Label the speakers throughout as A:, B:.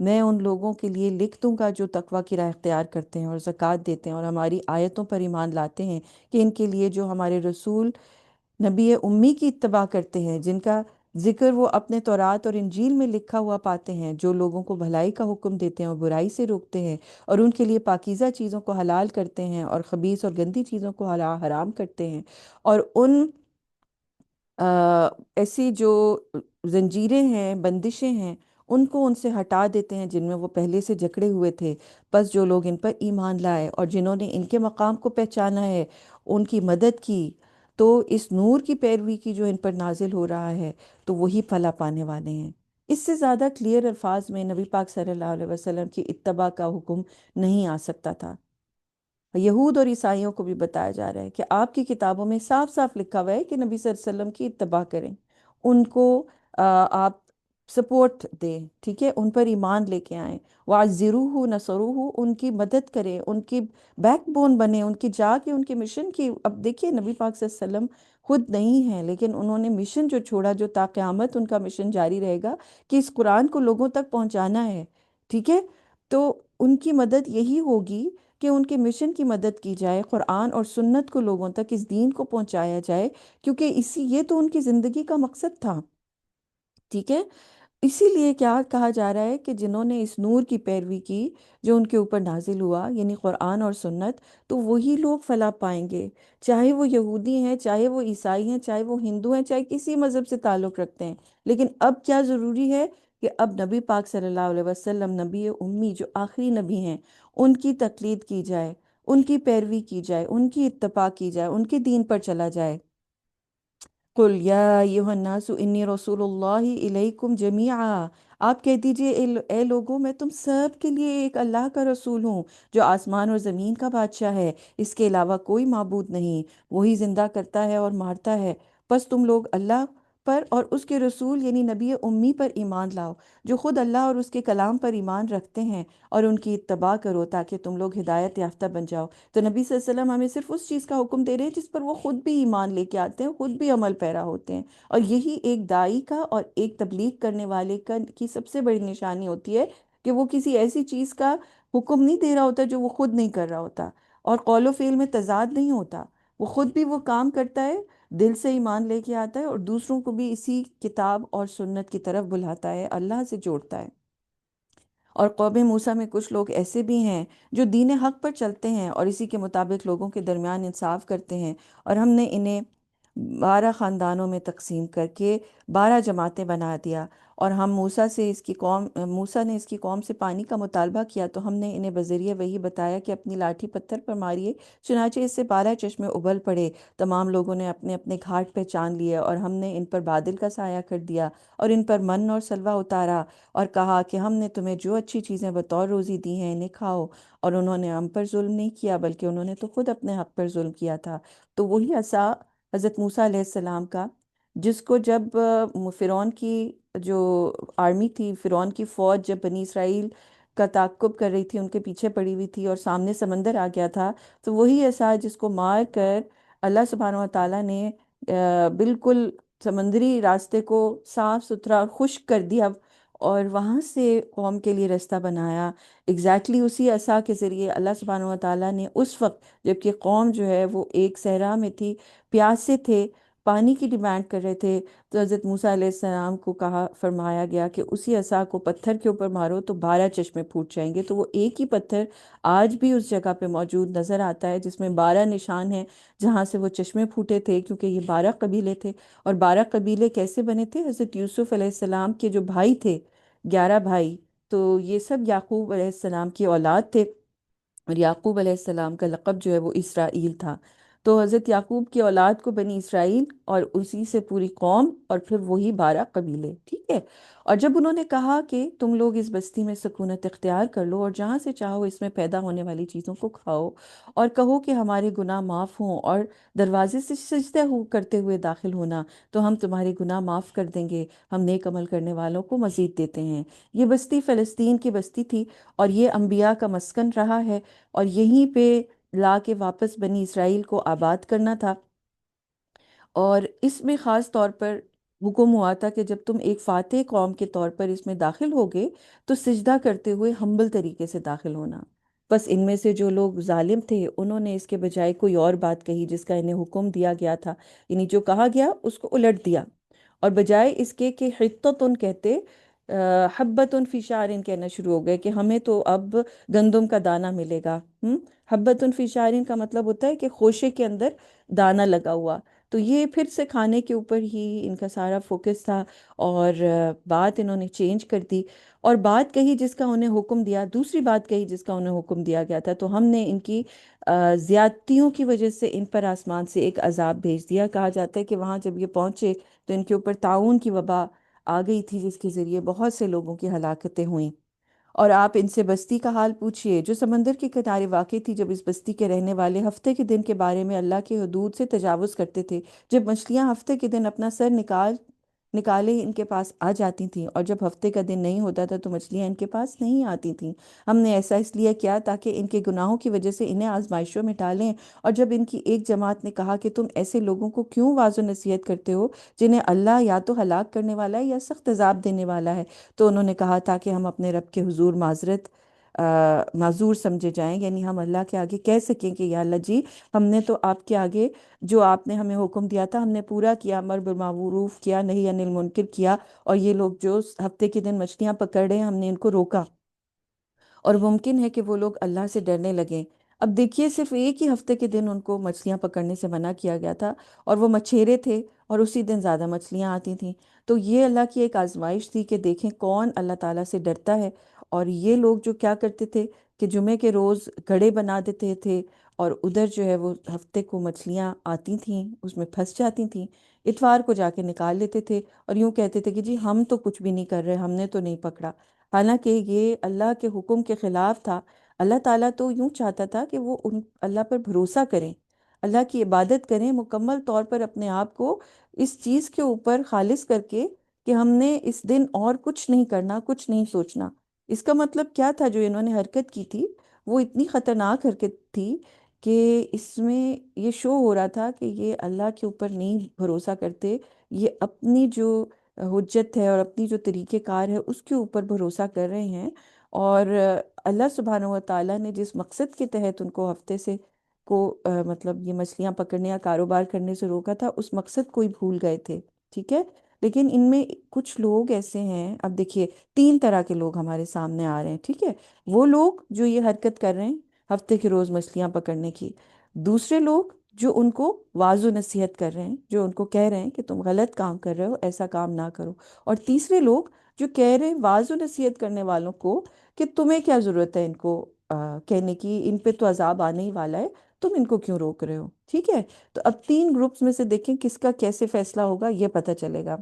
A: میں ان لوگوں کے لیے لکھ دوں گا جو تقوی کی راہ اختیار کرتے ہیں اور زکوٰۃ دیتے ہیں اور ہماری آیتوں پر ایمان لاتے ہیں، کہ ان کے لیے جو ہمارے رسول نبی امی کی اتباع کرتے ہیں، جن کا ذکر وہ اپنے تورات اور انجیل میں لکھا ہوا پاتے ہیں، جو لوگوں کو بھلائی کا حکم دیتے ہیں اور برائی سے روکتے ہیں، اور ان کے لیے پاکیزہ چیزوں کو حلال کرتے ہیں اور خبیث اور گندی چیزوں کو حرام کرتے ہیں، اور ان ایسی جو زنجیریں ہیں، بندشیں ہیں، ان کو ان سے ہٹا دیتے ہیں جن میں وہ پہلے سے جکڑے ہوئے تھے۔ بس جو لوگ ان پر ایمان لائے اور جنہوں نے ان کے مقام کو پہچانا ہے، ان کی مدد کی، تو اس نور کی پیروی کی جو ان پر نازل ہو رہا ہے، تو وہی پھلا پانے والے ہیں۔ اس سے زیادہ کلیئر الفاظ میں نبی پاک صلی اللہ علیہ وسلم کی اتباع کا حکم نہیں آ سکتا تھا۔ یہود اور عیسائیوں کو بھی بتایا جا رہا ہے کہ آپ کی کتابوں میں صاف صاف لکھا ہوا ہے کہ نبی صلی اللہ علیہ وسلم کی اتباع کریں، ان کو آپ سپورٹ دیں، ٹھیک ہے، ان پر ایمان لے کے آئیں، وَعَزِّرُوهُ نَصَرُوهُ، ان کی مدد کریں، ان کی بیک بون بنیں، ان کی جا کے ان کے مشن کی۔ اب دیکھیے نبی پاک صلی اللہ علیہ وسلم خود نہیں ہیں، لیکن انہوں نے مشن جو چھوڑا، جو تا قیامت ان کا مشن جاری رہے گا، کہ اس قرآن کو لوگوں تک پہنچانا ہے، ٹھیک ہے، تو ان کی مدد یہی ہوگی کہ ان کے مشن کی مدد کی جائے، قرآن اور سنت کو لوگوں تک، اس دین کو پہنچایا جائے، کیونکہ یہ تو ان کی زندگی کا مقصد تھا، ٹھیک ہے۔ اسی لیے کیا کہا جا رہا ہے کہ جنہوں نے اس نور کی پیروی کی جو ان کے اوپر نازل ہوا، یعنی قرآن اور سنت، تو وہی لوگ فلاح پائیں گے، چاہے وہ یہودی ہیں، چاہے وہ عیسائی ہیں، چاہے وہ ہندو ہیں، چاہے کسی مذہب سے تعلق رکھتے ہیں۔ لیکن اب کیا ضروری ہے کہ اب نبی پاک صلی اللہ علیہ وسلم، نبی امی جو آخری نبی ہیں، ان کی تقلید کی جائے، ان کی پیروی کی جائے، ان کی اتباع کی جائے، ان کے دین پر چلا جائے۔ قل یا ایھا الناس انی رسول اللہ الیکم جمیعا، آپ کہہ دیجئے اے لوگوں، میں تم سب کے لیے ایک اللہ کا رسول ہوں، جو آسمان اور زمین کا بادشاہ ہے، اس کے علاوہ کوئی معبود نہیں، وہی زندہ کرتا ہے اور مارتا ہے، بس تم لوگ اللہ پر اور اس کے رسول یعنی نبی امی پر ایمان لاؤ، جو خود اللہ اور اس کے کلام پر ایمان رکھتے ہیں، اور ان کی اتباع کرو تاکہ تم لوگ ہدایت یافتہ بن جاؤ۔ تو نبی صلی اللہ علیہ وسلم ہمیں صرف اس چیز کا حکم دے رہے ہیں جس پر وہ خود بھی ایمان لے کے آتے ہیں، خود بھی عمل پیرا ہوتے ہیں، اور یہی ایک داعی کا اور ایک تبلیغ کرنے والے کی سب سے بڑی نشانی ہوتی ہے، کہ وہ کسی ایسی چیز کا حکم نہیں دے رہا ہوتا جو وہ خود نہیں کر رہا ہوتا، اور قول و فعل میں تضاد نہیں ہوتا، وہ خود بھی وہ کام کرتا ہے، دل سے ایمان لے کے آتا ہے، اور دوسروں کو بھی اسی کتاب اور سنت کی طرف بلاتا ہے، اللہ سے جوڑتا ہے۔ اور قوم موسیٰ میں کچھ لوگ ایسے بھی ہیں جو دین حق پر چلتے ہیں اور اسی کے مطابق لوگوں کے درمیان انصاف کرتے ہیں، اور ہم نے انہیں 12 خاندانوں میں تقسیم کر کے 12 جماعتیں بنا دیا، اور ہم موسیٰ نے اس کی قوم سے پانی کا مطالبہ کیا، تو ہم نے انہیں بذریعہ وہی بتایا کہ اپنی لاٹھی پتھر پر ماریے، چنانچہ اس سے 12 چشمے ابل پڑے، تمام لوگوں نے اپنے اپنے گھاٹ پہچان لیے، اور ہم نے ان پر بادل کا سایہ کر دیا، اور ان پر من اور سلوہ اتارا، اور کہا کہ ہم نے تمہیں جو اچھی چیزیں بطور روزی دی ہیں انہیں کھاؤ، اور انہوں نے ہم پر ظلم نہیں کیا بلکہ انہوں نے تو خود اپنے حق پر ظلم کیا تھا۔ تو وہی عصا حضرت موسیٰ علیہ السلام کا، جس کو جب فرعون کی جو آرمی تھی، فرعون کی فوج جب بنی اسرائیل کا تعاقب کر رہی تھی، ان کے پیچھے پڑی ہوئی تھی اور سامنے سمندر آ گیا تھا، تو وہی عصا جس کو مار کر اللہ سبحانہ و تعالیٰ نے بالکل سمندری راستے کو صاف ستھرا اور خشک کر دیا، اور وہاں سے قوم کے لیے رستہ بنایا، ایگزیکٹلی اسی عصا کے ذریعے اللہ سبحانہ و تعالیٰ نے اس وقت جبکہ قوم جو ہے وہ ایک صحرا میں تھی، پیاسے تھے، پانی کی ڈیمانڈ کر رہے تھے، تو حضرت موسیٰ علیہ السلام کو فرمایا گیا کہ اسی عصا کو پتھر کے اوپر مارو تو 12 چشمے پھوٹ جائیں گے۔ تو وہ ایک ہی پتھر آج بھی اس جگہ پہ موجود نظر آتا ہے، جس میں 12 نشان ہیں جہاں سے وہ چشمے پھوٹے تھے، کیونکہ یہ 12 قبیلے تھے۔ اور 12 قبیلے کیسے بنے تھے؟ حضرت یوسف علیہ السلام کے جو بھائی تھے، 11 بھائی، تو یہ سب یعقوب علیہ السلام کی اولاد تھے، اور یعقوب علیہ السلام کا لقب جو ہے وہ اسرائیل تھا۔ تو حضرت یعقوب کی اولاد کو بنی اسرائیل، اور اسی سے پوری قوم، اور پھر وہی 12 قبیلے، ٹھیک ہے۔ اور جب انہوں نے کہا کہ تم لوگ اس بستی میں سکونت اختیار کر لو، اور جہاں سے چاہو اس میں پیدا ہونے والی چیزوں کو کھاؤ، اور کہو کہ ہمارے گناہ معاف ہوں، اور دروازے سے سجدہ کرتے ہوئے داخل ہونا، تو ہم تمہارے گناہ معاف کر دیں گے، ہم نیک عمل کرنے والوں کو مزید دیتے ہیں۔ یہ بستی فلسطین کی بستی تھی، اور یہ انبیاء کا مسکن رہا ہے، اور یہیں پہ لا کے واپس بنی اسرائیل کو آباد کرنا تھا۔ اور اس میں خاص طور پر حکم ہوا تھا کہ جب تم ایک فاتح قوم کے طور پر اس میں داخل ہوگے تو سجدہ کرتے ہوئے ہمبل طریقے سے داخل ہونا۔ بس ان میں سے جو لوگ ظالم تھے انہوں نے اس کے بجائے کوئی اور بات کہی جس کا انہیں حکم دیا گیا تھا، یعنی جو کہا گیا اس کو الٹ دیا، اور بجائے اس کے کہ حتتن کہتے حبتن فی شعرن کہنا شروع ہو گئے کہ ہمیں تو اب گندم کا دانہ ملے گا۔ حبتن فی شعرن کا مطلب ہوتا ہے کہ خوشے کے اندر دانہ لگا ہوا۔ تو یہ پھر سے کھانے کے اوپر ہی ان کا سارا فوکس تھا، اور بات انہوں نے چینج کر دی، اور بات کہی جس کا انہیں حکم دیا، دوسری بات کہی جس کا انہیں حکم دیا گیا تھا۔ تو ہم نے ان کی زیادتیوں کی وجہ سے ان پر آسمان سے ایک عذاب بھیج دیا۔ کہا جاتا ہے کہ وہاں جب یہ پہنچے تو ان کے اوپر طاعون کی وبا آ گئی تھی، جس کے ذریعے بہت سے لوگوں کی ہلاکتیں ہوئیں۔ اور آپ ان سے بستی کا حال پوچھئے جو سمندر کے کنارے واقع تھی، جب اس بستی کے رہنے والے ہفتے کے دن کے بارے میں اللہ کے حدود سے تجاوز کرتے تھے، جب مچھلیاں ہفتے کے دن اپنا سر نکالے ان کے پاس آ جاتی تھیں، اور جب ہفتے کا دن نہیں ہوتا تھا تو مچھلیاں ان کے پاس نہیں آتی تھیں۔ ہم نے ایسا اس لیے کیا تاکہ ان کے گناہوں کی وجہ سے انہیں آزمائشوں میں ڈالیں۔ اور جب ان کی ایک جماعت نے کہا کہ تم ایسے لوگوں کو کیوں واعظ و نصیحت کرتے ہو جنہیں اللہ یا تو ہلاک کرنے والا ہے یا سخت عذاب دینے والا ہے؟ تو انہوں نے کہا تھا کہ ہم اپنے رب کے حضور معذور سمجھے جائیں، یعنی ہم اللہ کے آگے کہہ سکیں کہ یا اللہ جی، ہم نے تو آپ کے آگے جو آپ نے ہمیں حکم دیا تھا ہم نے پورا کیا، امر بالمعروف کیا، نہی عن المنکر کیا، اور یہ لوگ جو ہفتے کے دن مچھلیاں پکڑ رہے ہیں ہم نے ان کو روکا، اور ممکن ہے کہ وہ لوگ اللہ سے ڈرنے لگیں۔ اب دیکھیے، صرف ایک ہی ہفتے کے دن ان کو مچھلیاں پکڑنے سے منع کیا گیا تھا، اور وہ مچھیرے تھے، اور اسی دن زیادہ مچھلیاں آتی تھیں۔ تو یہ اللہ کی ایک آزمائش تھی کہ دیکھیں کون اللہ تعالیٰ سے ڈرتا ہے۔ اور یہ لوگ جو کیا کرتے تھے کہ جمعے کے روز گھڑے بنا دیتے تھے، اور ادھر جو ہے وہ ہفتے کو مچھلیاں آتی تھیں اس میں پھنس جاتی تھیں، اتوار کو جا کے نکال لیتے تھے، اور یوں کہتے تھے کہ جی ہم تو کچھ بھی نہیں کر رہے، ہم نے تو نہیں پکڑا، حالانکہ یہ اللہ کے حکم کے خلاف تھا۔ اللہ تعالیٰ تو یوں چاہتا تھا کہ وہ اللہ پر بھروسہ کریں، اللہ کی عبادت کریں، مکمل طور پر اپنے آپ کو اس چیز کے اوپر خالص کر کے کہ ہم نے اس دن اور کچھ نہیں کرنا، کچھ نہیں سوچنا۔ اس کا مطلب کیا تھا؟ جو انہوں نے حرکت کی تھی وہ اتنی خطرناک حرکت تھی کہ اس میں یہ شو ہو رہا تھا کہ یہ اللہ کے اوپر نہیں بھروسہ کرتے، یہ اپنی جو حجت ہے اور اپنی جو طریقہ کار ہے اس کے اوپر بھروسہ کر رہے ہیں۔ اور اللہ سبحانہ و تعالیٰ نے جس مقصد کے تحت ان کو ہفتے سے مطلب یہ مچھلیاں پکڑنے یا کاروبار کرنے سے روکا تھا، اس مقصد کو ہی بھول گئے تھے، ٹھیک ہے؟ لیکن ان میں کچھ لوگ ایسے ہیں، اب دیکھیے تین طرح کے لوگ ہمارے سامنے آ رہے ہیں، ٹھیک ہے؟ وہ لوگ جو یہ حرکت کر رہے ہیں ہفتے کے روز مچھلیاں پکڑنے کی، دوسرے لوگ جو ان کو واعظ و نصیحت کر رہے ہیں، جو ان کو کہہ رہے ہیں کہ تم غلط کام کر رہے ہو، ایسا کام نہ کرو، اور تیسرے لوگ جو کہہ رہے ہیں واعظ و نصیحت کرنے والوں کو کہ تمہیں کیا ضرورت ہے ان کو کہنے کی، ان پہ تو عذاب آنے ہی والا ہے، تم ان کو کیوں روک رہے ہو؟ ٹھیک ہے؟ تو اب تین گروپس میں سے دیکھیں کس کا کیسے فیصلہ ہوگا، یہ پتہ چلے گا۔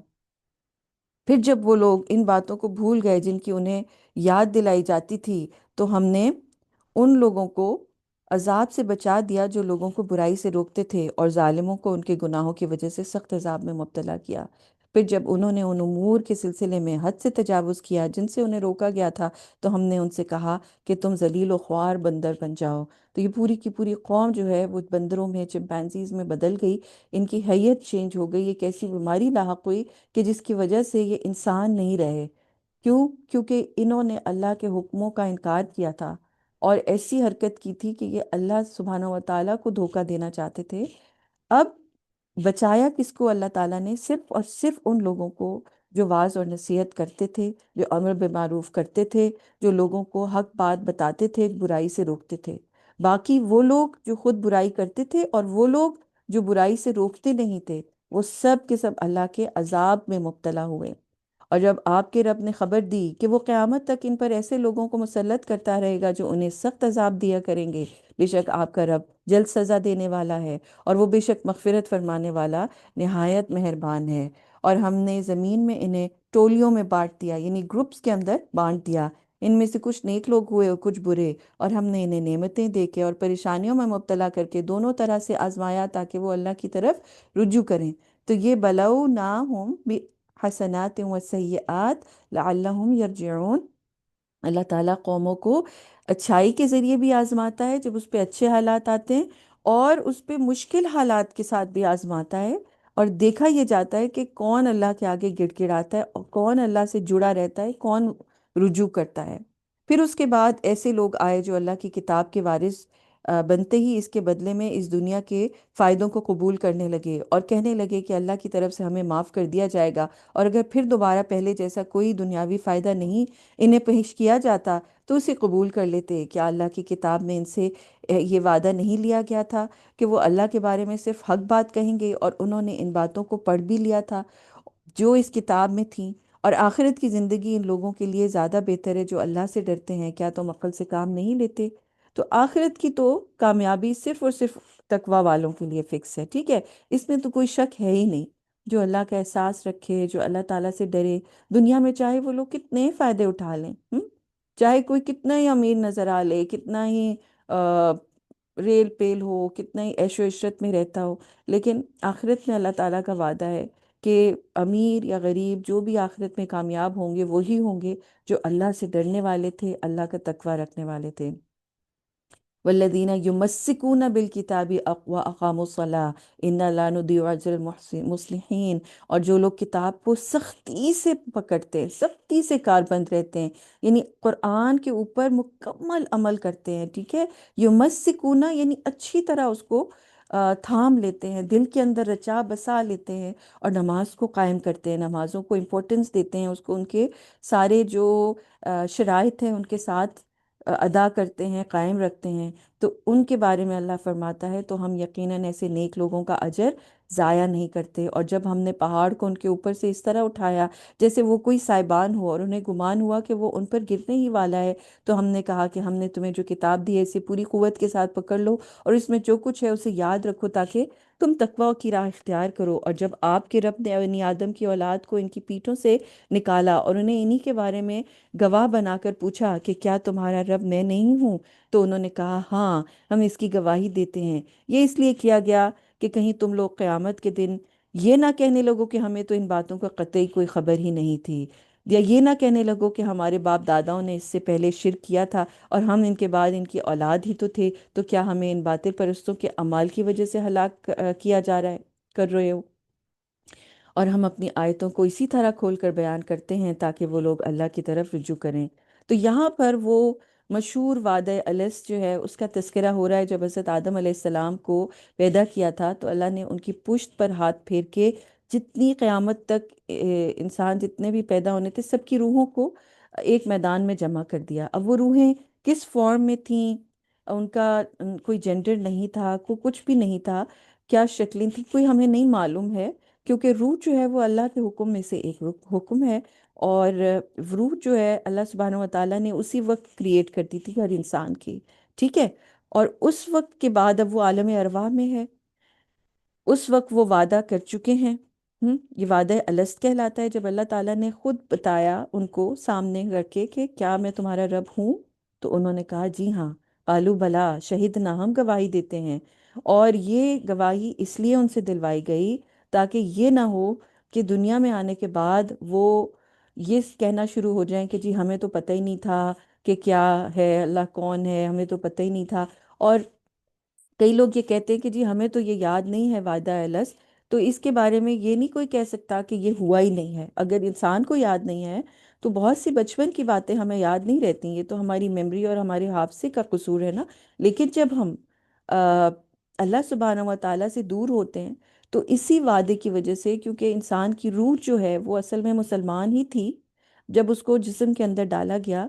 A: پھر جب وہ لوگ ان باتوں کو بھول گئے جن کی انہیں یاد دلائی جاتی تھی، تو ہم نے ان لوگوں کو عذاب سے بچا دیا جو لوگوں کو برائی سے روکتے تھے، اور ظالموں کو ان کے گناہوں کی وجہ سے سخت عذاب میں مبتلا کیا۔ پھر جب انہوں نے ان امور کے سلسلے میں حد سے تجاوز کیا جن سے انہیں روکا گیا تھا، تو ہم نے ان سے کہا کہ تم ذلیل و خوار بندر بن جاؤ۔ تو یہ پوری کی پوری قوم جو ہے وہ بندروں میں، چمپینزیز میں بدل گئی، ان کی حیت چینج ہو گئی، ایک ایسی بیماری لاحق ہوئی کہ جس کی وجہ سے یہ انسان نہیں رہے۔ کیوں؟ کیونکہ انہوں نے اللہ کے حکموں کا انکار کیا تھا، اور ایسی حرکت کی تھی کہ یہ اللہ سبحانہ و تعالیٰ کو دھوکہ دینا چاہتے تھے۔ اب بچایا کس کو اللہ تعالیٰ نے؟ صرف اور صرف ان لوگوں کو جو واعظ اور نصیحت کرتے تھے، جو امر بالمعروف کرتے تھے، جو لوگوں کو حق بات بتاتے تھے، برائی سے روکتے تھے۔ باقی وہ لوگ جو خود برائی کرتے تھے اور وہ لوگ جو برائی سے روکتے نہیں تھے، وہ سب کے سب اللہ کے عذاب میں مبتلا ہوئے۔ اور جب آپ کے رب نے خبر دی کہ وہ قیامت تک ان پر ایسے لوگوں کو مسلط کرتا رہے گا جو انہیں سخت عذاب دیا کریں گے، بے شک آپ کا رب جلد سزا دینے والا ہے، اور وہ بے شک مغفرت فرمانے والا نہایت مہربان ہے۔ اور ہم نے زمین میں انہیں ٹولیوں میں بانٹ دیا، یعنی گروپس کے اندر بانٹ دیا، ان میں سے کچھ نیک لوگ ہوئے اور کچھ برے، اور ہم نے انہیں نعمتیں دے کے اور پریشانیوں میں مبتلا کر کے دونوں طرح سے آزمایا تاکہ وہ اللہ کی طرف رجوع کریں۔ تو یہ بلوناہم حسنات و سیئات لعلہم یرجعون، اللہ تعالیٰ قوموں کو اچھائی کے ذریعے بھی آزماتا ہے جب اس پہ اچھے حالات آتے ہیں، اور اس پہ مشکل حالات کے ساتھ بھی آزماتا ہے، اور دیکھا یہ جاتا ہے کہ کون اللہ کے آگے گڑ گڑاتا ہے اور کون اللہ سے جڑا رہتا ہے، کون رجوع کرتا ہے۔ پھر اس کے بعد ایسے لوگ آئے جو اللہ کی کتاب کے وارث بنتے ہی اس کے بدلے میں اس دنیا کے فائدوں کو قبول کرنے لگے اور کہنے لگے کہ اللہ کی طرف سے ہمیں معاف کر دیا جائے گا، اور اگر پھر دوبارہ پہلے جیسا کوئی دنیاوی فائدہ نہیں انہیں پیش کیا جاتا تو اسے قبول کر لیتے۔ کیا اللہ کی کتاب میں ان سے یہ وعدہ نہیں لیا گیا تھا کہ وہ اللہ کے بارے میں صرف حق بات کہیں گے؟ اور انہوں نے ان باتوں کو پڑھ بھی لیا تھا جو اس کتاب میں تھیں۔ اور آخرت کی زندگی ان لوگوں کے لیے زیادہ بہتر ہے جو اللہ سے ڈرتے ہیں۔ کیا تم عقل سے کام نہیں لیتے؟ تو آخرت کی تو کامیابی صرف اور صرف تقوی والوں کے لیے فکس ہے، ٹھیک ہے؟ اس میں تو کوئی شک ہے ہی نہیں۔ جو اللہ کا احساس رکھے، جو اللہ تعالیٰ سے ڈرے، دنیا میں چاہے وہ لوگ کتنے فائدے اٹھا لیں، چاہے کوئی کتنا ہی امیر نظر آ لے، کتنا ہی ریل پیل ہو، کتنا ہی عیش و عشرت میں رہتا ہو، لیکن آخرت میں اللہ تعالیٰ کا وعدہ ہے کہ امیر یا غریب جو بھی آخرت میں کامیاب ہوں گے وہی ہوں گے جو اللہ سے ڈرنے والے تھے، اللہ کا تقوی رکھنے والے تھے۔ والذین یمسکون بالکتاب واقاموا الصلاۃ انا لا نضیع اجر المصلحین، اور جو لوگ کتاب کو سختی سے پکڑتے ہیں، سختی سے کاربند رہتے ہیں، یعنی قرآن کے اوپر مکمل عمل کرتے ہیں، ٹھیک ہے؟ یمسکون یعنی اچھی طرح اس کو تھام لیتے ہیں، دل کے اندر رچا بسا لیتے ہیں، اور نماز کو قائم کرتے ہیں، نمازوں کو امپورٹنس دیتے ہیں، اس کو ان کے سارے جو شرائط ہیں ان کے ساتھ ادا کرتے ہیں، قائم رکھتے ہیں، تو ان کے بارے میں اللہ فرماتا ہے تو ہم یقیناً ایسے نیک لوگوں کا اجر ضائع نہیں کرتے۔ اور جب ہم نے پہاڑ کو ان کے اوپر سے اس طرح اٹھایا جیسے وہ کوئی سائبان ہو، اور انہیں گمان ہوا کہ وہ ان پر گرنے ہی والا ہے، تو ہم نے کہا کہ ہم نے تمہیں جو کتاب دی ہے اسے پوری قوت کے ساتھ پکڑ لو، اور اس میں جو کچھ ہے اسے یاد رکھو تاکہ تم تقوی کی راہ اختیار کرو۔ اور جب آپ کے رب نے بنی آدم کی اولاد کو ان کی پیٹھوں سے نکالا اور انہیں انہی کے بارے میں گواہ بنا کر پوچھا کہ کیا تمہارا رب میں نہیں ہوں، تو انہوں نے کہا ہاں، ہم اس کی گواہی دیتے ہیں۔ یہ اس لیے کیا گیا کہ کہیں تم لوگ قیامت کے دن یہ نہ کہنے لگو کہ ہمیں تو ان باتوں کا قطعی کوئی خبر ہی نہیں تھی، یا یہ نہ کہنے لگو کہ ہمارے باپ داداؤں نے اس سے پہلے شرک کیا تھا اور ہم ان کے بعد ان کی اولاد ہی تو تھے، تو کیا ہمیں ان باطل پرستوں کے اعمال کی وجہ سے ہلاک کیا جا رہا ہے، کر رہے ہو؟ اور ہم اپنی آیتوں کو اسی طرح کھول کر بیان کرتے ہیں تاکہ وہ لوگ اللہ کی طرف رجوع کریں۔ تو یہاں پر وہ مشہور وعدہ الست جو ہے اس کا تذکرہ ہو رہا ہے۔ جب حضرت آدم علیہ السلام کو پیدا کیا تھا تو اللہ نے ان کی پشت پر ہاتھ پھیر کے جتنی قیامت تک انسان جتنے بھی پیدا ہونے تھے سب کی روحوں کو ایک میدان میں جمع کر دیا۔ اب وہ روحیں کس فارم میں تھیں، ان کا کوئی جینڈر نہیں تھا، کوئی کچھ بھی نہیں تھا، کیا شکلیں تھیں کوئی ہمیں نہیں معلوم ہے، کیونکہ روح جو ہے وہ اللہ کے حکم میں سے ایک حکم ہے، اور روح جو ہے اللہ سبحانہ و تعالیٰ نے اسی وقت کریٹ کر دی تھی ہر انسان کی، ٹھیک ہے؟ اور اس وقت کے بعد اب وہ عالم ارواح میں ہے، اس وقت وہ وعدہ کر چکے ہیں۔ یہ وعدہ الست کہلاتا ہے، جب اللہ تعالیٰ نے خود بتایا ان کو سامنے رکھ کے کہ کیا میں تمہارا رب ہوں، تو انہوں نے کہا جی ہاں، قالوا بلا شہدنا، ہم گواہی دیتے ہیں۔ اور یہ گواہی اس لیے ان سے دلوائی گئی تاکہ یہ نہ ہو کہ دنیا میں آنے کے بعد وہ یہ کہنا شروع ہو جائیں کہ جی ہمیں تو پتہ ہی نہیں تھا کہ کیا ہے، اللہ کون ہے، ہمیں تو پتہ ہی نہیں تھا۔ اور کئی لوگ یہ کہتے ہیں کہ جی ہمیں تو یہ یاد نہیں ہے وعدہ الست، تو اس کے بارے میں یہ نہیں کوئی کہہ سکتا کہ یہ ہوا ہی نہیں ہے۔ اگر انسان کو یاد نہیں ہے تو بہت سی بچپن کی باتیں ہمیں یاد نہیں رہتی، یہ تو ہماری میموری اور ہمارے حافظے کا قصور ہے نا۔ لیکن جب ہم آ، اللہ سبحانہ و تعالیٰ سے دور ہوتے ہیں تو اسی وعدے کی وجہ سے، کیونکہ انسان کی روح جو ہے وہ اصل میں مسلمان ہی تھی، جب اس کو جسم کے اندر ڈالا گیا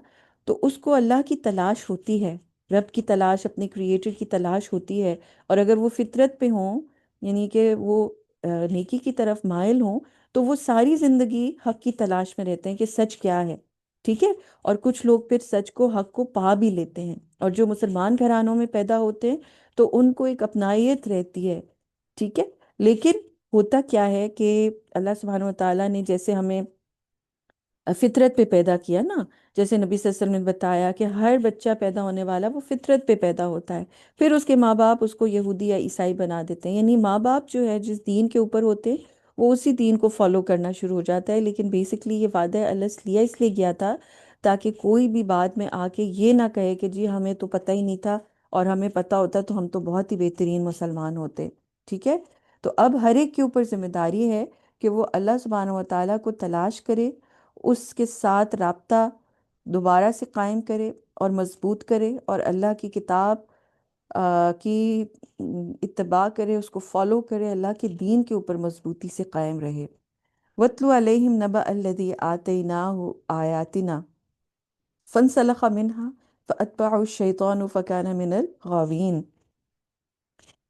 A: تو اس کو اللہ کی تلاش ہوتی ہے، رب کی تلاش، اپنے کریٹر کی تلاش ہوتی ہے۔ اور اگر وہ فطرت پہ ہوں، یعنی کہ وہ نیکی کی طرف مائل ہوں، تو وہ ساری زندگی حق کی تلاش میں رہتے ہیں کہ سچ کیا ہے، ٹھیک ہے؟ اور کچھ لوگ پھر سچ کو، حق کو پا بھی لیتے ہیں، اور جو مسلمان گھرانوں میں پیدا ہوتے ہیں تو ان کو ایک اپنائیت رہتی ہے، ٹھیک ہے؟ لیکن ہوتا کیا ہے کہ اللہ سبحانہ و تعالیٰ نے جیسے ہمیں فطرت پہ پیدا کیا نا، جیسے نبی صلی اللہ علیہ وسلم نے بتایا کہ ہر بچہ پیدا ہونے والا وہ فطرت پہ پیدا ہوتا ہے، پھر اس کے ماں باپ اس کو یہودی یا عیسائی بنا دیتے ہیں، یعنی ماں باپ جو ہے جس دین کے اوپر ہوتے ہیں وہ اسی دین کو فالو کرنا شروع ہو جاتا ہے۔ لیکن بیسکلی یہ وعدہ الست لیا اس لیے گیا تھا تاکہ کوئی بھی بعد میں آ کے یہ نہ کہے کہ جی ہمیں تو پتہ ہی نہیں تھا، اور ہمیں پتہ ہوتا تو ہم تو بہت ہی بہترین مسلمان ہوتے، ٹھیک ہے؟ تو اب ہر ایک کے اوپر ذمہ داری ہے کہ وہ اللہ سبحانہ و تعالیٰ کو تلاش کرے، اس کے ساتھ رابطہ دوبارہ سے قائم کرے اور مضبوط کرے، اور اللہ کی کتاب کی اتباع کرے، اس کو فالو کرے، اللہ کے دین کے اوپر مضبوطی سے قائم رہے۔ وَاتْلُ عَلَيْهِمْ نَبَأَ الَّذِي آتَيْنَاهُ آيَاتِنَا فَانْسَلَخَ مِنْهَا فَأَتْبَعَهُ الشَّيْطَانُ فَكَانَ مِنَ الْغَاوِينَ۔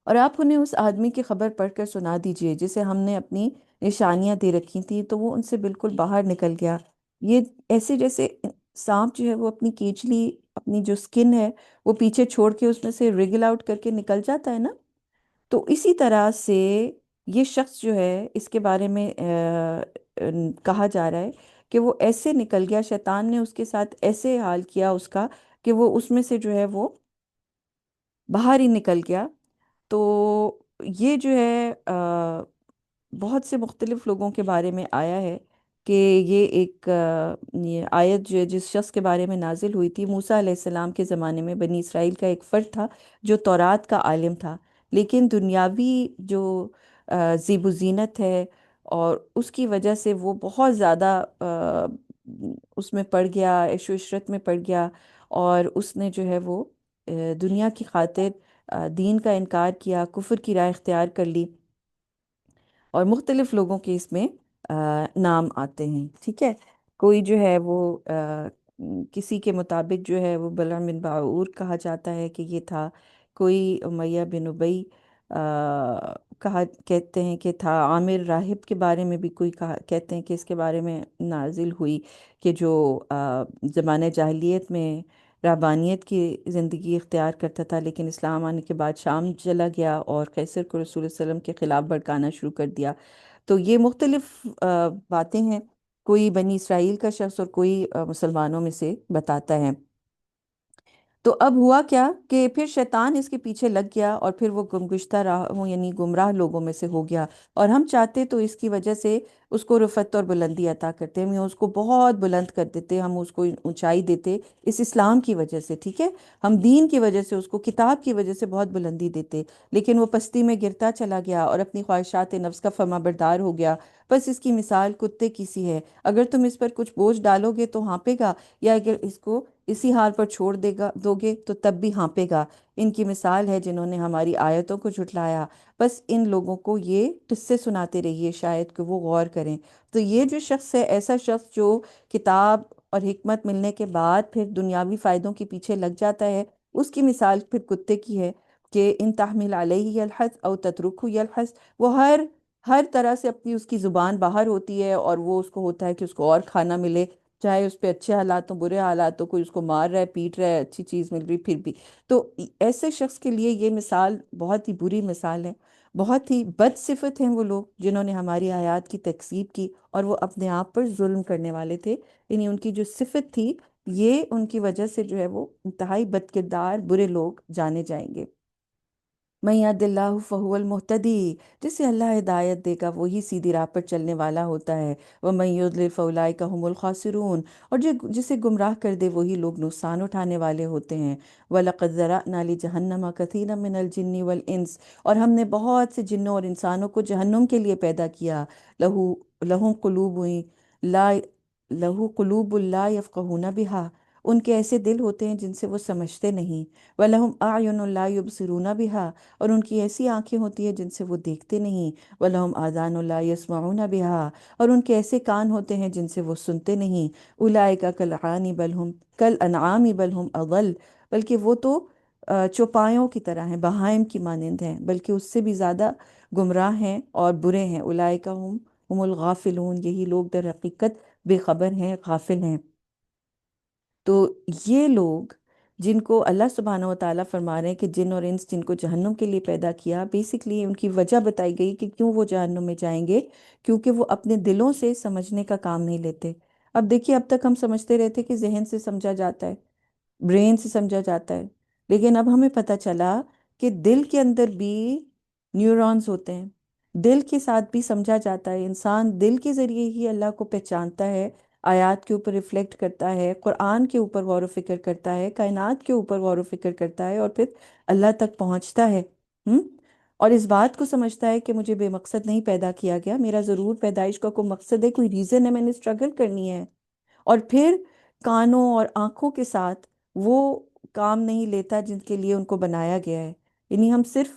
A: اور آپ انہیں اس آدمی کی خبر پڑھ کر سنا دیجئے جسے ہم نے اپنی نشانیاں دے رکھی تھیں تو وہ ان سے بالکل باہر نکل گیا۔ یہ ایسے جیسے سانپ جو ہے وہ اپنی کیچلی، اپنی جو سکن ہے وہ پیچھے چھوڑ کے اس میں سے ریگل آؤٹ کر کے نکل جاتا ہے نا، تو اسی طرح سے یہ شخص جو ہے اس کے بارے میں کہا جا رہا ہے کہ وہ ایسے نکل گیا، شیطان نے اس کے ساتھ ایسے حال کیا اس کا کہ وہ اس میں سے جو ہے وہ باہر ہی نکل گیا۔ تو یہ جو ہے بہت سے مختلف لوگوں کے بارے میں آیا ہے کہ یہ ایک یہ آیت جو ہے جس شخص کے بارے میں نازل ہوئی تھی، موسیٰ علیہ السلام کے زمانے میں بنی اسرائیل کا ایک فرد تھا جو تورات کا عالم تھا، لیکن دنیاوی جو زیب و زینت ہے اور اس کی وجہ سے وہ بہت زیادہ اس میں پڑ گیا، عیش و عشرت میں پڑ گیا، اور اس نے جو ہے وہ دنیا کی خاطر دین کا انکار کیا، کفر کی راہ اختیار کر لی، اور مختلف لوگوں کے اس میں نام آتے ہیں، ٹھیک ہے۔ کوئی جو ہے وہ کسی کے مطابق جو ہے وہ بلعم بن باعور کہا جاتا ہے کہ یہ تھا، کوئی امیہ بن ابی کہتے ہیں کہ تھا، عامر راہب کے بارے میں بھی کوئی کہتے ہیں کہ اس کے بارے میں نازل ہوئی کہ جو زمانہ جاہلیت میں رہبانیت کی زندگی اختیار کرتا تھا، لیکن اسلام آنے کے بعد شام چلا گیا اور قیصر کو رسول اللہ علیہ وسلم کے خلاف بھڑکانا شروع کر دیا۔ تو یہ مختلف باتیں ہیں، کوئی بنی اسرائیل کا شخص اور کوئی مسلمانوں میں سے بتاتا ہے۔ تو اب ہوا کیا کہ پھر شیطان اس کے پیچھے لگ گیا اور پھر وہ گمگشتہ راہوں یعنی گمراہ لوگوں میں سے ہو گیا، اور ہم چاہتے تو اس کی وجہ سے اس کو رفعت اور بلندی عطا کرتے، ہم اس کو بہت بلند کر دیتے، ہم اس کو اونچائی دیتے اس اسلام کی وجہ سے، ٹھیک ہے، ہم دین کی وجہ سے اس کو، کتاب کی وجہ سے بہت بلندی دیتے، لیکن وہ پستی میں گرتا چلا گیا اور اپنی خواہشات نفس کا فرما بردار ہو گیا۔ بس اس کی مثال کتے کی سی ہے، اگر تم اس پر کچھ بوجھ ڈالو گے تو ہانپے گا، یا اگر اس کو اسی حال پر چھوڑ دو گے تو تب بھی ہانپے گا۔ ان کی مثال ہے جنہوں نے ہماری آیتوں کو جھٹلایا، بس ان لوگوں کو یہ قصے سناتے رہیے شاید کہ وہ غور کریں۔ تو یہ جو شخص ہے، ایسا شخص جو کتاب اور حکمت ملنے کے بعد پھر دنیاوی فائدوں کے پیچھے لگ جاتا ہے، اس کی مثال پھر کتے کی ہے کہ ان تحمل علیہ یلحظ او تترکہ یلحظ، وہ ہر طرح سے اپنی اس کی زبان باہر ہوتی ہے، اور وہ اس کو ہوتا ہے کہ اس کو اور کھانا ملے، چاہے اس پہ اچھے حالات ہوں برے حالات ہوں، کوئی اس کو مار رہا ہے پیٹ رہا ہے، اچھی چیز مل رہی پھر بھی۔ تو ایسے شخص کے لیے یہ مثال بہت ہی بری مثال ہے، بہت ہی بد صفت ہیں وہ لوگ جنہوں نے ہماری آیات کی تکذیب کی اور وہ اپنے آپ پر ظلم کرنے والے تھے، یعنی ان کی جو صفت تھی یہ ان کی وجہ سے جو ہے وہ انتہائی بد کردار برے لوگ جانے جائیں گے۔ من یہد اللہ فہو المہتدی، جسے اللہ ہدایت دے گا وہی سیدھی راہ پر چلنے والا ہوتا ہے۔ ومن یضلل فاولئک هم الخاسرون، اور جسے گمراہ کر دے وہی لوگ نقصان اٹھانے والے ہوتے ہیں۔ وَلَقَدْ ذَرَأْنَا لِجَهَنَّمَ كَثِيرًا مِنَ الْجِنِّ وَالْإِنسِ، اور ہم نے بہت سے جنوں اور انسانوں کو جہنم کے لیے پیدا کیا۔ لَهُمْ قُلُوبٌ لا لَهُ قُلُوبٌ لا يَفْقَهُونَ بِهَا، ان کے ایسے دل ہوتے ہیں جن سے وہ سمجھتے نہیں۔ وَلَهُمْ أَعْيُنٌ لَا يُبْصِرُونَ بِهَا، اور ان کی ایسی آنکھیں ہوتی ہیں جن سے وہ دیکھتے نہیں۔ وَلَهُمْ آذَانٌ لَا يَسْمَعُونَ بِهَا، اور ان کے ایسے کان ہوتے ہیں جن سے وہ سنتے نہیں۔ أُولَئِكَ كَالْأَنْعَامِ بَلْ هُمْ أَضَلُّ، بلکہ وہ تو چوپایوں کی طرح ہیں، بہائم کی مانند ہیں، بلکہ اس سے بھی زیادہ گمراہ ہیں اور برے ہیں۔ أُولَئِكَ هُمُ الْغَافِلُونَ، یہی لوگ در حقیقت بے خبر ہیں، غافل ہیں۔ تو یہ لوگ جن کو اللہ سبحانہ و تعالیٰ فرما رہے ہیں کہ جن اور انس جن کو جہنم کے لیے پیدا کیا، بیسکلی ان کی وجہ بتائی گئی کہ کیوں وہ جہنم میں جائیں گے، کیونکہ وہ اپنے دلوں سے سمجھنے کا کام نہیں لیتے۔ اب دیکھیے، اب تک ہم سمجھتے رہتے کہ ذہن سے سمجھا جاتا ہے، برین سے سمجھا جاتا ہے، لیکن اب ہمیں پتہ چلا کہ دل کے اندر بھی نیورونز ہوتے ہیں، دل کے ساتھ بھی سمجھا جاتا ہے، انسان دل کے ذریعے ہی اللہ کو پہچانتا ہے، آیات کے اوپر ریفلیکٹ کرتا ہے، قرآن کے اوپر غور و فکر کرتا ہے، کائنات کے اوپر غور و فکر کرتا ہے، اور پھر اللہ تک پہنچتا ہے۔ اور اس بات کو سمجھتا ہے کہ مجھے بے مقصد نہیں پیدا کیا گیا، میرا ضرور پیدائش کا کوئی مقصد ہے، کوئی ریزن ہے، میں نے اسٹرگل کرنی ہے۔ اور پھر کانوں اور آنکھوں کے ساتھ وہ کام نہیں لیتا جن کے لیے ان کو بنایا گیا ہے۔ یعنی ہم صرف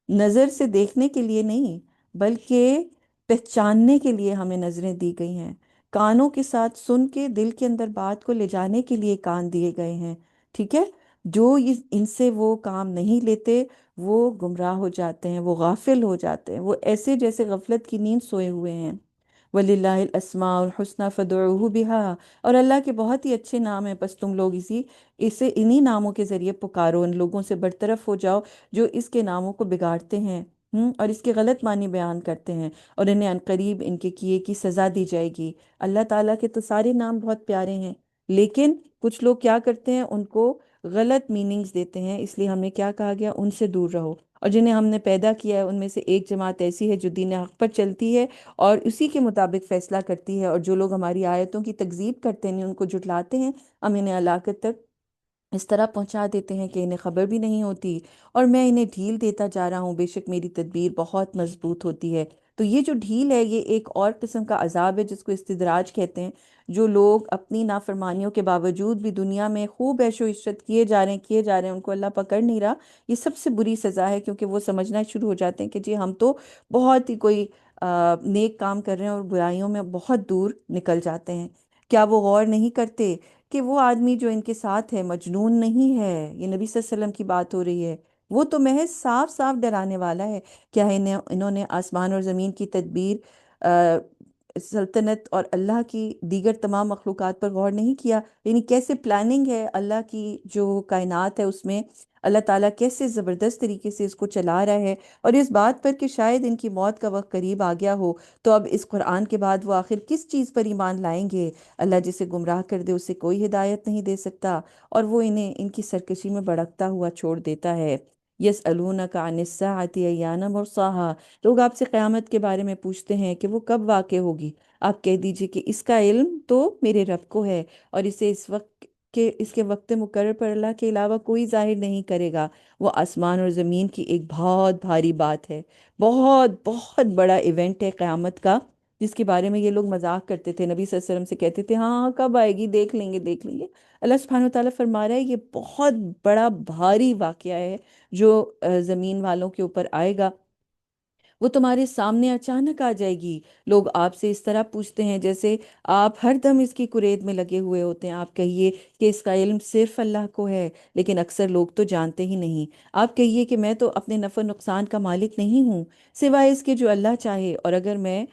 A: نظر سے دیکھنے کے لیے نہیں، بلکہ پہچاننے کے لیے ہمیں نظریں دی گئی ہیں، کانوں کے ساتھ سن کے دل کے اندر بات کو لے جانے کے لیے کان دیے گئے ہیں، ٹھیک ہے؟ جو ان سے وہ کام نہیں لیتے وہ گمراہ ہو جاتے ہیں، وہ غافل ہو جاتے ہیں، وہ ایسے جیسے غفلت کی نیند سوئے ہوئے ہیں۔ وَلِلَّهِ الْأَسْمَاءُ الْحُسْنَى فَادْعُوهُ بِهَا، اور اللہ کے بہت ہی اچھے نام ہیں، بس تم لوگ اسے انہی ناموں کے ذریعے پکارو، ان لوگوں سے برطرف ہو جاؤ جو اس کے ناموں کو بگاڑتے ہیں اور اس کے غلط معنی بیان کرتے ہیں، اور انہیں عنقریب ان کے کیے کی سزا دی جائے گی۔ اللہ تعالیٰ کے تو سارے نام بہت پیارے ہیں، لیکن کچھ لوگ کیا کرتے ہیں، ان کو غلط میننگز دیتے ہیں، اس لیے ہمیں کیا کہا گیا، ان سے دور رہو۔ اور جنہیں ہم نے پیدا کیا ہے ان میں سے ایک جماعت ایسی ہے جو دین حق پر چلتی ہے اور اسی کے مطابق فیصلہ کرتی ہے، اور جو لوگ ہماری آیتوں کی تکذیب کرتے ہیں، ان کو جھٹلاتے ہیں، ہم انہیں ہلاکت تک اس طرح پہنچا دیتے ہیں کہ انہیں خبر بھی نہیں ہوتی، اور میں انہیں ڈھیل دیتا جا رہا ہوں، بے شک میری تدبیر بہت مضبوط ہوتی ہے۔ تو یہ جو ڈھیل ہے یہ ایک اور قسم کا عذاب ہے جس کو استدراج کہتے ہیں۔ جو لوگ اپنی نافرمانیوں کے باوجود بھی دنیا میں خوب عیش و عشرت کیے جا رہے ہیں، ان کو اللہ پکڑ نہیں رہا، یہ سب سے بری سزا ہے، کیونکہ وہ سمجھنا شروع ہو جاتے ہیں کہ جی ہم تو بہت ہی کوئی نیک کام کر رہے ہیں اور برائیوں میں بہت دور نکل جاتے ہیں۔ کیا وہ غور نہیں کرتے کہ وہ آدمی جو ان کے ساتھ ہے مجنون نہیں ہے؟ یہ نبی صلی اللہ علیہ وسلم کی بات ہو رہی ہے، وہ تو محض صاف صاف ڈرانے والا ہے۔ کیا انہوں نے آسمان اور زمین کی تدبیر، سلطنت اور اللہ کی دیگر تمام مخلوقات پر غور نہیں کیا؟ یعنی کیسے پلاننگ ہے اللہ کی جو کائنات ہے اس میں، اللہ تعالیٰ کیسے زبردست طریقے سے اس کو چلا رہا ہے، اور اس بات پر کہ شاید ان کی موت کا وقت قریب آ گیا ہو، تو اب اس قرآن کے بعد وہ آخر کس چیز پر ایمان لائیں گے؟ اللہ جسے گمراہ کر دے اسے کوئی ہدایت نہیں دے سکتا، اور وہ انہیں ان کی سرکشی میں بڑکتا ہوا چھوڑ دیتا ہے۔ یسألونک عن الساعة ایان مرساها، لوگ آپ سے قیامت کے بارے میں پوچھتے ہیں کہ وہ کب واقع ہوگی، آپ کہہ دیجئے کہ اس کا علم تو میرے رب کو ہے، اور اسے اس کے وقت مقرر پر اللہ کے علاوہ کوئی ظاہر نہیں کرے گا۔ وہ آسمان اور زمین کی ایک بہت بھاری بات ہے، بہت بہت بڑا ایونٹ ہے قیامت کا، جس کے بارے میں یہ لوگ مذاق کرتے تھے، نبی صلی اللہ علیہ وسلم سے کہتے تھے ہاں ہاں کب آئے گی، دیکھ لیں گے دیکھ لیں گے۔ اللہ سبحانہ وتعالیٰ فرما رہا ہے یہ بہت بڑا بھاری واقعہ ہے جو زمین والوں کے اوپر آئے گا، وہ تمہارے سامنے اچانک آ جائے گی۔ لوگ آپ سے اس طرح پوچھتے ہیں جیسے آپ ہر دم اس کی کرید میں لگے ہوئے ہوتے ہیں۔ آپ کہیے کہ اس کا علم صرف اللہ کو ہے، لیکن اکثر لوگ تو جانتے ہی نہیں۔ آپ کہیے کہ میں تو اپنے نفع نقصان کا مالک نہیں ہوں سوائے اس کے جو اللہ چاہے، اور اگر میں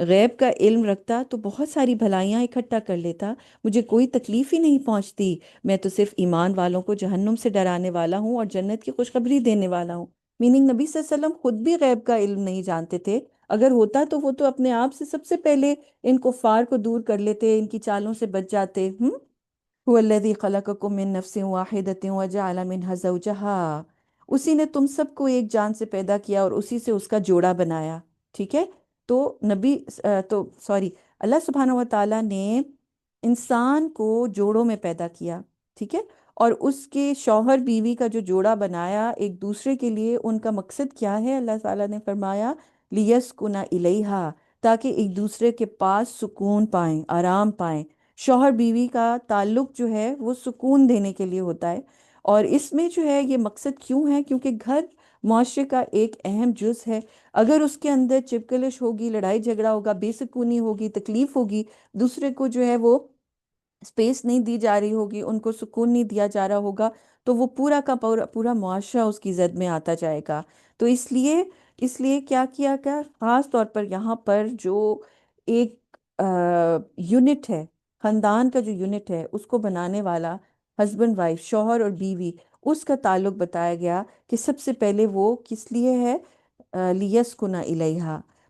A: غیب کا علم رکھتا تو بہت ساری بھلائیاں اکٹھا کر لیتا، مجھے کوئی تکلیف ہی نہیں پہنچتی، میں تو صرف ایمان والوں کو جہنم سے ڈرانے والا ہوں اور جنت کی خوشخبری دینے والا ہوں۔ میننگ نبی صلی اللہ علیہ وسلم خود بھی غیب کا علم نہیں جانتے تھے، اگر ہوتا تو وہ تو اپنے آپ سے سب سے پہلے ان کفار کو دور کر لیتے، ان کی چالوں سے بچ جاتے۔ هو الذی خلقکم من نفس واحدۃ وجعل منها زوجها، اسی نے تم سب کو ایک جان سے پیدا کیا اور اسی سے اس کا جوڑا بنایا، ٹھیک ہے؟ تو اللہ سبحانہ و تعالیٰ نے انسان کو جوڑوں میں پیدا کیا، ٹھیک ہے؟ اور اس کے شوہر بیوی کا جو جوڑا بنایا ایک دوسرے کے لیے، ان کا مقصد کیا ہے؟ اللہ تعالیٰ نے فرمایا لیسکن الیہا، تاکہ ایک دوسرے کے پاس سکون پائیں، آرام پائیں۔ شوہر بیوی کا تعلق جو ہے وہ سکون دینے کے لیے ہوتا ہے، اور اس میں جو ہے یہ مقصد کیوں ہے؟ کیونکہ گھر معاشرے کا ایک اہم جز ہے، اگر اس کے اندر چپکلش ہوگی، لڑائی جھگڑا ہوگا، بے سکونی ہوگی، تکلیف ہوگی، دوسرے کو جو ہے وہ اسپیس نہیں دی جا رہی ہوگی، ان کو سکون نہیں دیا جا رہا ہوگا، تو وہ پورا کا پورا معاشرہ اس کی زد میں آتا جائے گا۔ تو اس لیے کیا کیا گیا، خاص طور پر یہاں پر جو ایک یونٹ ہے، خاندان کا جو یونٹ ہے اس کو بنانے والا ہسبینڈ وائف، شوہر اور بیوی، اس کا تعلق بتایا گیا کہ سب سے پہلے وہ کس لیے ہے، لیسکن الیہا،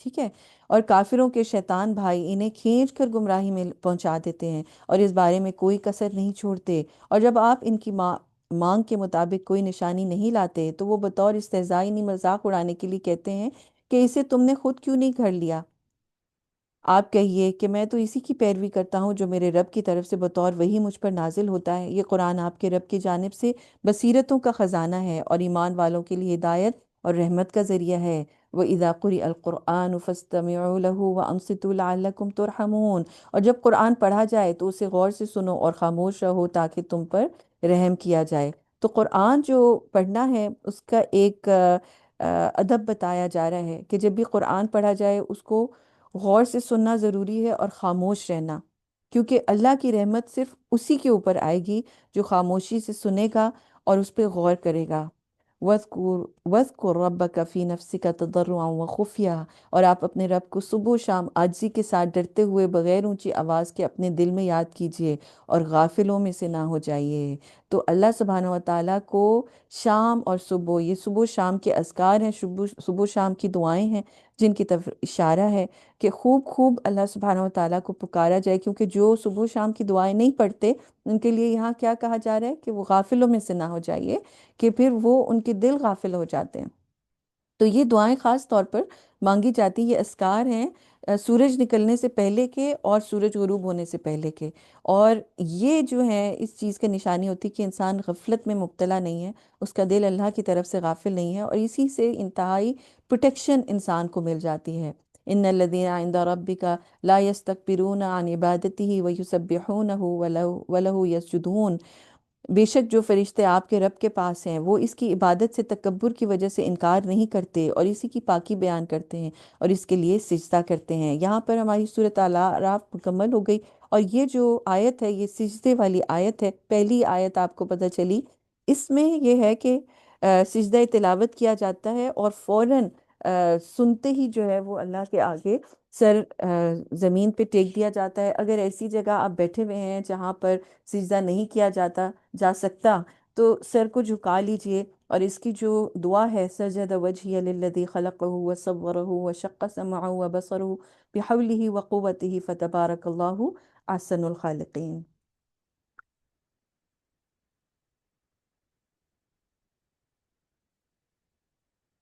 A: ٹھیک ہے، اور کافروں کے شیطان بھائی انہیں کھینچ کر گمراہی میں پہنچا دیتے ہیں اور اس بارے میں کوئی کسر نہیں چھوڑتے، اور جب آپ ان کی مانگ کے مطابق کوئی نشانی نہیں لاتے تو وہ بطور استہزائی مذاق اڑانے کے لیے کہتے ہیں کہ اسے تم نے خود کیوں نہیں گھڑ لیا؟ آپ کہیے کہ میں تو اسی کی پیروی کرتا ہوں جو میرے رب کی طرف سے بطور وہی مجھ پر نازل ہوتا ہے۔ یہ قرآن آپ کے رب کی جانب سے بصیرتوں کا خزانہ ہے اور ایمان والوں کے لیے ہدایت اور رحمت کا ذریعہ ہے۔ وَإِذَا قُرِئَ الْقُرْآنُ فَاسْتَمِعُوا لَهُ وَأَنصِتُوا لَعَلَّكُمْ تُرْحَمُونَ، اور جب قرآن پڑھا جائے تو اسے غور سے سنو اور خاموش رہو تاکہ تم پر رحم کیا جائے۔ تو قرآن جو پڑھنا ہے اس کا ایک ادب بتایا جا رہا ہے کہ جب بھی قرآن پڑھا جائے اس کو غور سے سننا ضروری ہے اور خاموش رہنا، کیونکہ اللہ کی رحمت صرف اسی کے اوپر آئے گی جو خاموشی سے سنے گا اور اس پہ غور کرے گا۔ وَاذْكُرْ رَبَّكَ فِي نَفْسِكَ تَضَرُّعًا وَخُفْيًا، اور آپ اپنے رب کو صبح و شام عاجزی کے ساتھ ڈرتے ہوئے بغیر اونچی آواز کے اپنے دل میں یاد کیجئے اور غافلوں میں سے نہ ہو جائیے۔ تو اللہ سبحانہ و تعالیٰ کو شام اور صبح، یہ صبح و شام کے اذکار ہیں، صبح و شام کی دعائیں ہیں جن کی طرف اشارہ ہے کہ خوب خوب اللہ سبحانہ و تعالیٰ کو پکارا جائے، کیونکہ جو صبح و شام کی دعائیں نہیں پڑھتے ان کے لیے یہاں کیا کہا جا رہا ہے کہ وہ غافلوں میں سے نہ ہو جائیے، کہ پھر وہ ان کے دل غافل ہو جاتے ہیں۔ تو یہ دعائیں خاص طور پر مانگی جاتی، یہ اذکار ہیں سورج نکلنے سے پہلے کے اور سورج غروب ہونے سے پہلے کے، اور یہ جو ہے اس چیز کا نشانی ہوتی کہ انسان غفلت میں مبتلا نہیں ہے، اس کا دل اللہ کی طرف سے غافل نہیں ہے، اور اسی سے انتہائی پروٹیکشن انسان کو مل جاتی ہے۔ ان الذین عند ربک لا یستکبرون عن عبادتہ ویسبحونہ ولہ یسجدون، بے شک جو فرشتے آپ کے رب کے پاس ہیں وہ اس کی عبادت سے تکبر کی وجہ سے انکار نہیں کرتے اور اسی کی پاکی بیان کرتے ہیں اور اس کے لیے سجدہ کرتے ہیں۔ یہاں پر ہماری صورت الاعراف مکمل ہو گئی، اور یہ جو آیت ہے یہ سجدے والی آیت ہے، پہلی آیت آپ کو پتہ چلی۔ اس میں یہ ہے کہ سجدہ تلاوت کیا جاتا ہے اور فوراً سنتے ہی جو ہے وہ اللہ کے آگے سر زمین پہ ٹیک دیا جاتا ہے۔ اگر ایسی جگہ آپ بیٹھے ہوئے ہیں جہاں پر سجدہ نہیں کیا جا سکتا تو سر کو جھکا لیجئے، اور اس کی جو دعا ہے سجد وجہی للذی خلقہ وصورہ وشق سمعہ وبصرہ بحولہ وقوتہ فتبارک اللہ احسن الخالقین۔